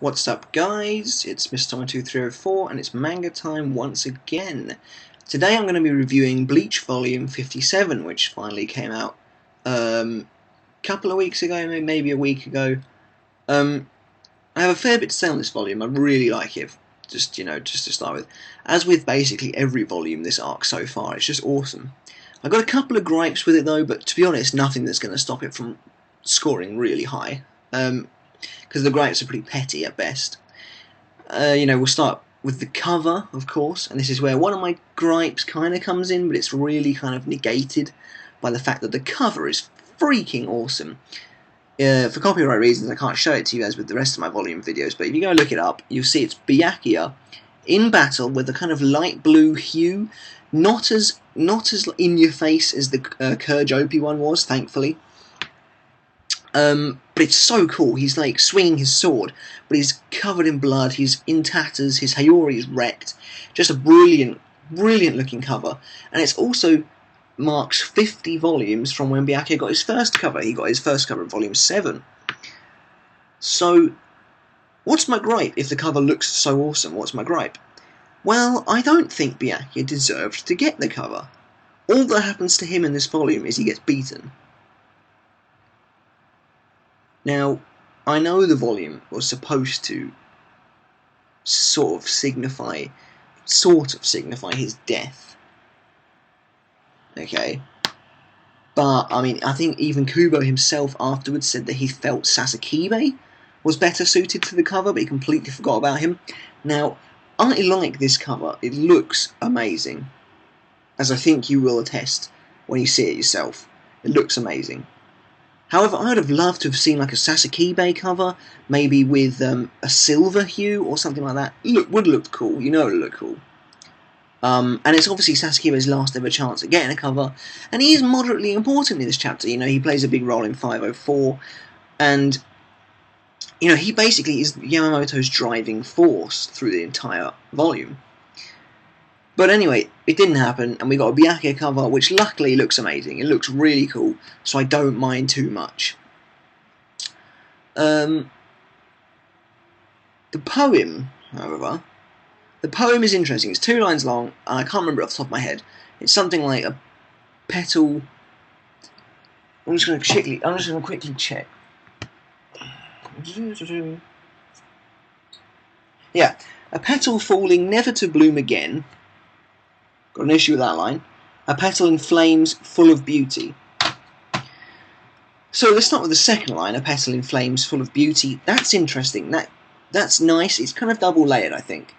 What's up, guys? It's Mr.1234 and it's manga time once again. Today I'm going to be reviewing Bleach Volume 57, which finally came out a couple of weeks ago, maybe a week ago. I have a fair bit to say on this volume. I really like it, just to start with. As with basically every volume this arc so far, it's just awesome. I've got a couple of gripes with it though, but to be honest, nothing that's going to stop it from scoring really high. Because the gripes are pretty petty at best. We'll start with the cover, of course, and this is where one of my gripes kind of comes in, but it's really kind of negated by the fact that the cover is freaking awesome. For copyright reasons, I can't show it to you as with the rest of my volume videos, but if you go look it up, you'll see it's Byakuya in battle with a kind of light blue hue, not as in your face as the Kurjopi one was, thankfully. But it's so cool. He's like swinging his sword, but he's covered in blood, he's in tatters, his Hayori is wrecked. Just a brilliant looking cover. And it's also marks 50 volumes from when Byakuya got his first cover. He got his first cover in volume 7. So, what's my gripe if the cover looks so awesome? What's my gripe? Well, I don't think Byakuya deserved to get the cover. All that happens to him in this volume is he gets beaten. Now, I know the volume was supposed to sort of signify his death. Okay? But, I mean, I think even Kubo himself afterwards said that he felt Sasakibe was better suited to the cover, but he completely forgot about him. Now, I like this cover. It looks amazing. As I think you will attest when you see it yourself. It looks amazing. However, I would have loved to have seen like a Sasakibe cover, maybe with a silver hue or something like that. Would look cool, you know it would look cool. And it's obviously Sasakibe's last ever chance at getting a cover, and he is moderately important in this chapter. You know, he plays a big role in 504, and you know, he basically is Yamamoto's driving force through the entire volume. But anyway, it didn't happen, and we got a Byakuya cover, which luckily looks amazing. It looks really cool, so I don't mind too much. The poem, however, is interesting. It's 2 lines long, and I can't remember it off the top of my head. It's something like a petal. I'm just going to quickly check. Yeah, a petal falling never to bloom again. Got an issue with that line. A petal in flames, full of beauty. So let's start with the second line. A petal in flames, full of beauty. That's interesting. That's nice. It's kind of double layered, I think,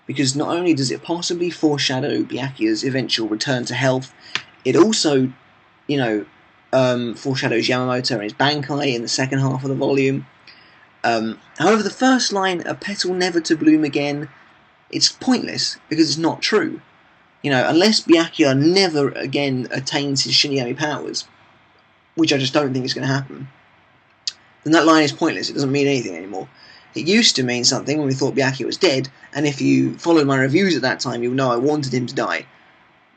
because not only does it possibly foreshadow Byakuya's eventual return to health, it also, foreshadows Yamamoto and his Bankai in the second half of the volume. However, the first line, a petal never to bloom again, it's pointless because it's not true. You know, unless Byakuya never again attains his Shinigami powers, which I just don't think is going to happen, then that line is pointless. It doesn't mean anything anymore. It used to mean something when we thought Byakuya was dead, and if you followed my reviews at that time, you'll know I wanted him to die.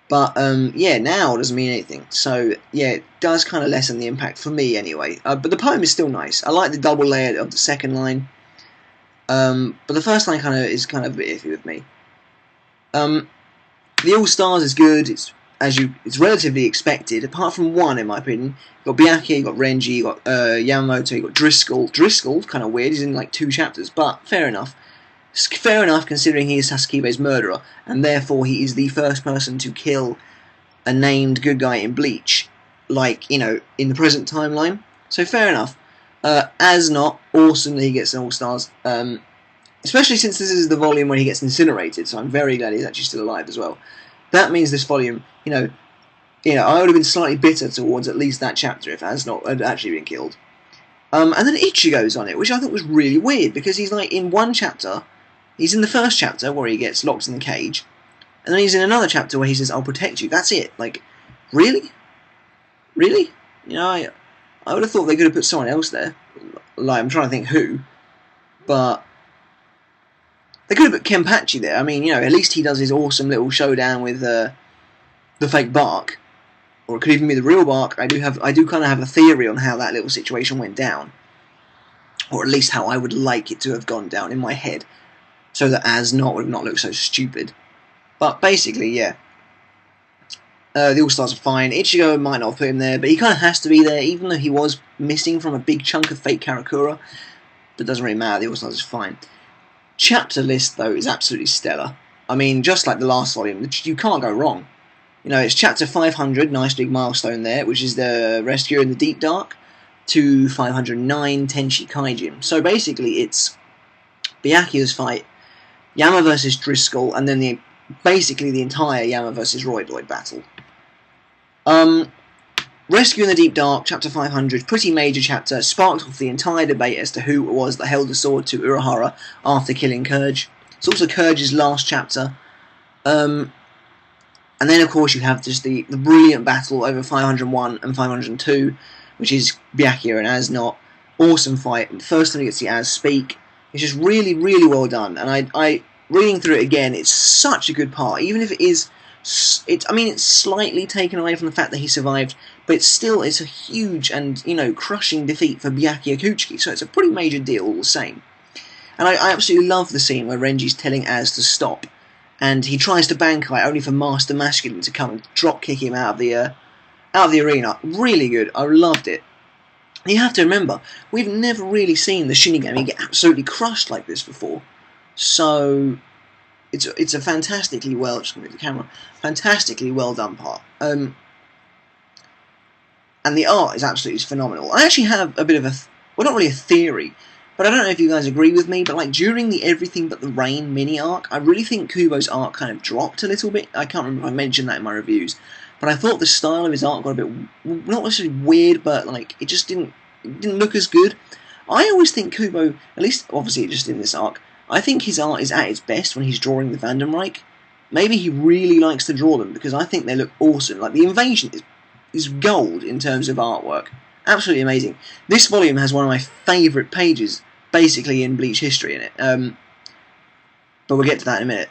But, yeah, now it doesn't mean anything. So, yeah, it does kind of lessen the impact for me anyway. But the poem is still nice. I like the double layer of the second line. But the first line is kind of a bit iffy with me. The All-Stars is good, it's relatively expected, apart from one, in my opinion. You've got Byakuya, you've got Renji, you've got Yamamoto, you've got Driscoll. Driscoll's kind of weird, he's in like 2 chapters, but fair enough. Fair enough, considering he is Sasakibe's murderer, and therefore he is the first person to kill a named good guy in Bleach, like, in the present timeline. So fair enough. As not, awesome that he gets an All-Stars. Especially since this is the volume where he gets incinerated, so I'm very glad he's actually still alive as well. That means this volume, I would have been slightly bitter towards at least that chapter if Asnot had actually been killed. And then Ichigo's on it, which I thought was really weird, because he's like in one chapter, he's in the first chapter where he gets locked in the cage, and then he's in another chapter where he says, "I'll protect you." That's it. Like, really? Really? I would have thought they could have put someone else there. Like, I'm trying to think who, but they could have put Kenpachi there. I mean, at least he does his awesome little showdown with the fake Bark, or it could even be the real Bark. I do kind of have a theory on how that little situation went down. or at least how I would like it to have gone down in my head, so that As not would have not looked so stupid. But basically, yeah. The All-Stars are fine. Ichigo might not have put him there, but he kind of has to be there, even though he was missing from a big chunk of fake Karakura. But it doesn't really matter, the All-Stars is fine. Chapter list, though, is absolutely stellar. I mean, just like the last volume, you can't go wrong. You know, it's chapter 500, nice big milestone there, which is the rescue in the Deep Dark, to 509, Tenshi Kaijin. So basically, it's Byakuya's fight, Yama versus Driscoll, and then basically the entire Yama versus Roid battle. Rescue in the Deep Dark, chapter 500, pretty major chapter, sparked off the entire debate as to who it was that held the sword to Urahara after killing Kurge. It's also Kurge's last chapter. And then, of course, you have just the brilliant battle over 501 and 502, which is Byakuya and As not. Awesome fight. The first time you get to see As speak. It's just really, really well done. And I reading through it again, it's such a good part. Even if it is... I mean, it's slightly taken away from the fact that he survived, but it's a huge and, you know, crushing defeat for Byakuya Kuchiki, so it's a pretty major deal all the same. And I absolutely love the scene where Renji's telling Az to stop, and he tries to Bankai only for Master Masculine to come and drop kick him out of the arena. Really good. I loved it. And you have to remember, we've never really seen the Shinigami get absolutely crushed like this before, so... It's a fantastically well, just gonna move the camera, fantastically well done part. And the art is absolutely phenomenal. I actually have a bit of well, not really a theory, but I don't know if you guys agree with me, but like during the Everything But the Rain mini arc, I really think Kubo's art kind of dropped a little bit. I can't remember if I mentioned that in my reviews, but I thought the style of his art got a bit, not necessarily weird, but like it just didn't look as good. I always think Kubo, at least obviously just in this arc, I think his art is at its best when he's drawing the Vandenreich. Maybe he really likes to draw them, because I think they look awesome. Like, the invasion is gold in terms of artwork. Absolutely amazing. This volume has one of my favourite pages, basically, in Bleach history in it. But we'll get to that in a minute.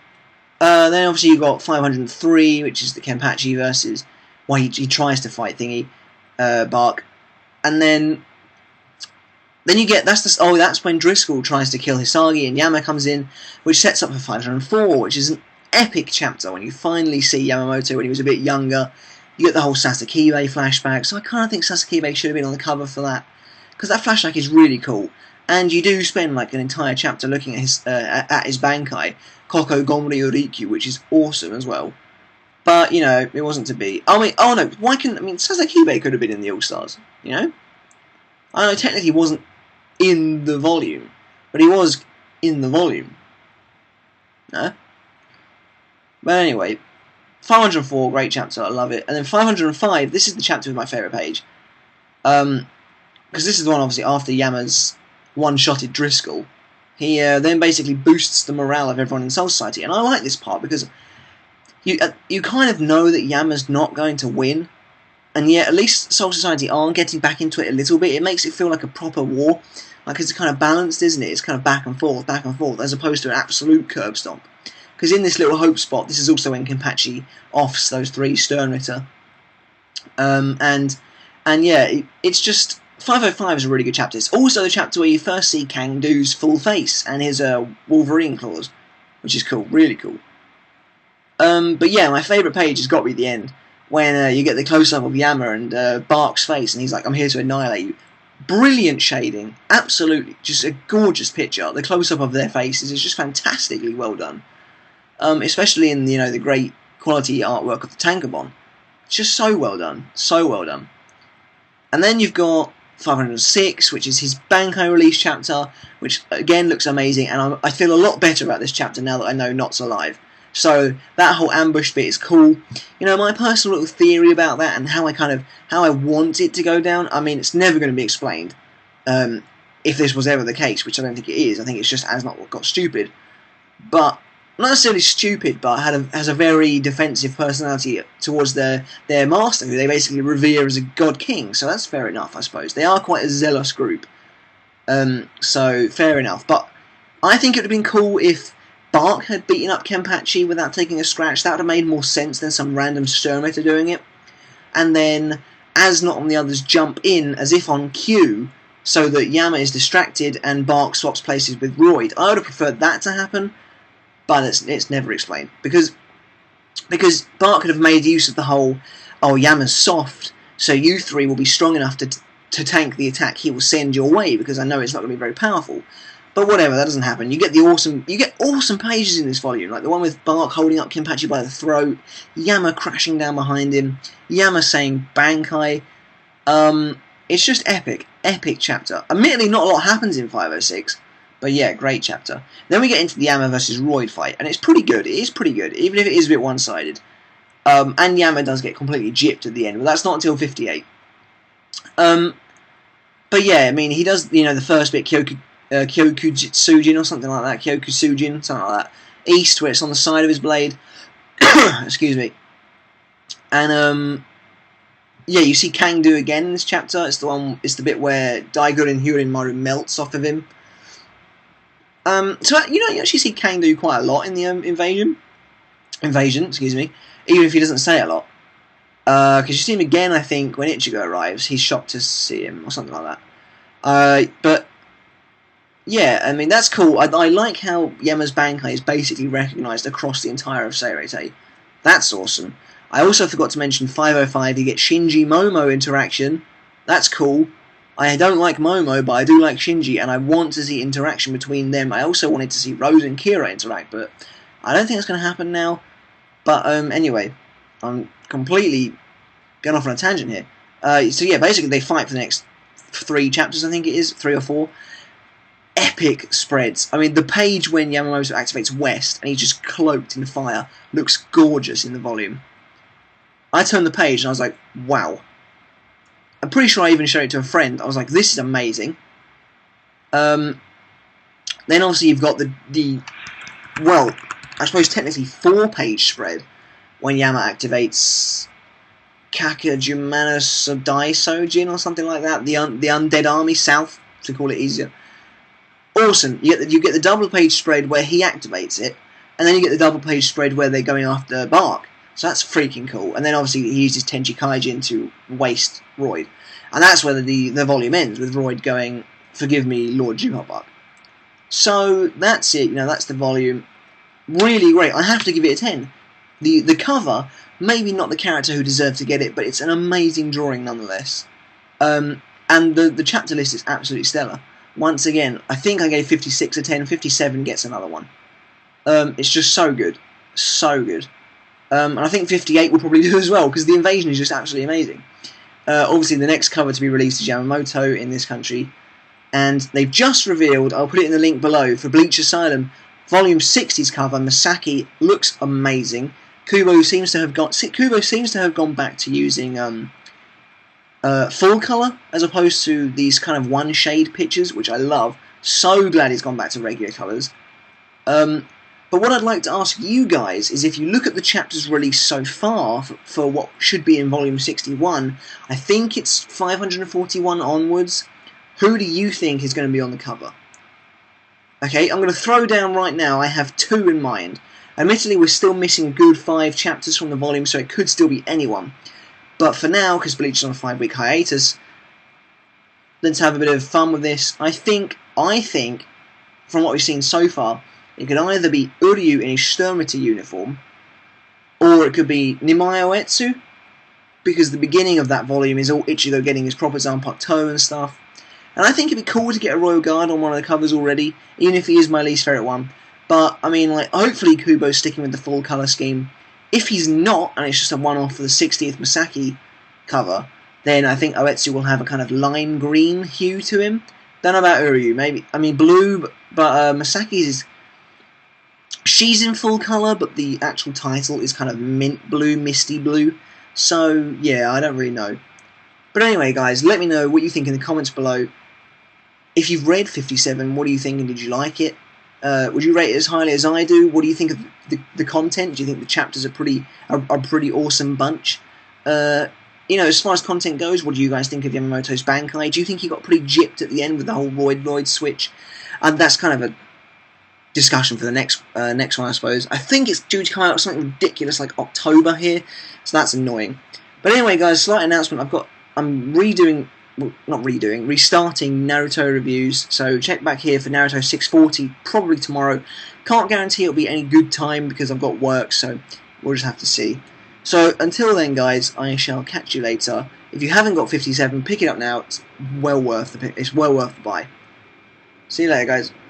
Then, obviously, you've got 503, which is the Kenpachi versus... Well, he tries to fight Thingy, Bark. And then you get, that's when Driscoll tries to kill Hisagi and Yama comes in, which sets up for 504, which is an epic chapter when you finally see Yamamoto when he was a bit younger. You get the whole Sasakibe flashback, so I kind of think Sasakibe should have been on the cover for that, because that flashback is really cool, and you do spend like an entire chapter looking at his Bankai, Koko Gomri Urikyu, which is awesome as well. But, you know, it wasn't to be. I mean, oh no, Sasakibe could have been in the All-Stars, you know? I know technically he wasn't in the volume, but he was in the volume. No? But anyway, 504, great chapter, I love it. And then 505, this is the chapter with my favourite page. Because this is the one, obviously, after Yama's one-shotted Driscoll. He then basically boosts the morale of everyone in Soul Society. And I like this part because you kind of know that Yama's not going to win. And yet, at least Soul Society are getting back into it a little bit. It makes it feel like a proper war. Like, it's kind of balanced, isn't it? It's kind of back and forth, as opposed to an absolute curb stomp. Because in this little hope spot, this is also when Kenpachi offs those 3 Sternritter. And yeah, it's just... 505 is a really good chapter. It's also the chapter where you first see Kangdo's full face and his Wolverine claws, which is cool, really cool. But yeah, my favourite page has got to be the end, when you get the close-up of Yama and Bark's face, and he's like, I'm here to annihilate you. Brilliant shading, absolutely, just a gorgeous picture. The close-up of their faces is just fantastically well done. Especially in, you know, the great quality artwork of the Tankobon. It's just so well done, so well done. And then you've got 506, which is his Bankai release chapter, which again looks amazing, and I feel a lot better about this chapter now that I know Not's alive. So that whole ambush bit is cool. You know, my personal little theory about that and how I want it to go down, I mean, it's never going to be explained. If this was ever the case, which I don't think it is. I think it's just As not got stupid. But not necessarily stupid, but has a very defensive personality towards their master, who they basically revere as a god king. So that's fair enough, I suppose. They are quite a zealous group. So fair enough. But I think it would have been cool if Bark had beaten up Kenpachi without taking a scratch. That would have made more sense than some random Sternritter doing it. And then, As not and the others jump in, as if on cue, so that Yama is distracted and Bark swaps places with Roid. I would have preferred that to happen, but it's never explained. Because Bark could have made use of the whole, oh, Yama's soft, so you three will be strong enough to tank the attack he will send your way, because I know it's not going to be very powerful. But whatever, that doesn't happen. You get awesome pages in this volume, like the one with Bark holding up Kenpachi by the throat, Yama crashing down behind him, Yama saying Bankai. It's just epic chapter. Admittedly, not a lot happens in 506, but yeah, great chapter. Then we get into the Yama versus Roid fight, and it's pretty good. It is pretty good, even if it is a bit one-sided. And Yama does get completely gypped at the end, but that's not until 58. But yeah, I mean, he does, the first bit, Kyokujitsujin or something like that, Kyokusujin, something like that, East, where it's on the side of his blade. Excuse me. And, yeah, you see Kangdu again in this chapter. It's the bit where Daigoro and Hyurin melts off of him. So, you actually see Kangdu quite a lot in the invasion, excuse me, even if he doesn't say a lot. Because you see him again, I think, when Ichigo arrives. He's shocked to see him, or something like that. But, yeah, I mean, that's cool. I like how Yama's Bankai is basically recognised across the entire of Seirei. That's awesome. I also forgot to mention 505, you get Shinji Momo interaction. That's cool. I don't like Momo, but I do like Shinji, and I want to see interaction between them. I also wanted to see Rose and Kira interact, but I don't think it's going to happen now. But anyway, I'm completely going off on a tangent here. So yeah, basically they fight for the next 3 chapters, I think it is, 3 or 4. Epic spreads. I mean, the page when Yamamoto activates West, and he's just cloaked in fire, looks gorgeous in the volume. I turned the page and I was like, wow. I'm pretty sure I even showed it to a friend. I was like, this is amazing. Then obviously you've got the well, I suppose technically 4-page spread when Yama activates Kakajumanus Daisojin or something like that. The Undead Army South, to call it easier. Awesome. You get the double-page spread where he activates it, and then you get the double-page spread where they're going after Bark. So that's freaking cool. And then obviously he uses Tenchi Kaijin to waste Roid. And that's where the volume ends, with Roid going, forgive me, Lord Juhotbark. So that's it, that's the volume. Really great. I have to give it a 10. The cover, maybe not the character who deserved to get it, but it's an amazing drawing nonetheless. And the chapter list is absolutely stellar. Once again, I think I gave 56 a 10, 57 gets another one. It's just so good. So good. And I think 58 will probably do as well, because the invasion is just absolutely amazing. Obviously, the next cover to be released is Yamamoto in this country, and they've just revealed, I'll put it in the link below, for Bleach Asylum, Volume 60's cover, Masaki, looks amazing. Kubo seems to have gone back to using full colour, as opposed to these kind of one-shade pictures, which I love. So glad he's gone back to regular colours. But what I'd like to ask you guys is, if you look at the chapters released so far for what should be in Volume 61, I think it's 541 onwards, who do you think is going to be on the cover? Okay, I'm going to throw down right now, I have 2 in mind. Admittedly, we're still missing a good 5 chapters from the volume, so it could still be anyone. But for now, because Bleach is on a 5-week hiatus, let's have a bit of fun with this. I think, from what we've seen so far, it could either be Uryu in his Sturmiter uniform, or it could be Nimai Oetsu, because the beginning of that volume is all Ichigo getting his proper Zanpakuto and stuff. And I think it'd be cool to get a Royal Guard on one of the covers already, even if he is my least favourite one. But, I mean, hopefully Kubo's sticking with the full colour scheme. If he's not, and it's just a one-off for the 60th Masaki cover, then I think Oetsu will have a kind of lime green hue to him. Don't know about Uryu, maybe, I mean blue, but Masaki's is... She's in full colour, but the actual title is kind of mint blue, misty blue. So, yeah, I don't really know. But anyway, guys, let me know what you think in the comments below. If you've read 57, what do you think, and did you like it? Would you rate it as highly as I do? What do you think of the content? Do you think the chapters are a pretty awesome bunch? As far as content goes, what do you guys think of Yamamoto's Bankai? Do you think he got pretty gypped at the end with the whole Roid switch? And that's kind of a discussion for the next one, I suppose. I think it's due to come out with something ridiculous like October here, so that's annoying. But anyway, guys, slight announcement. I'm redoing restarting Naruto reviews. So check back here for Naruto 640, probably tomorrow. Can't guarantee it'll be any good time because I've got work, so we'll just have to see. So until then, guys, I shall catch you later. If you haven't got 57, pick it up now. It's well worth the buy. See you later, guys.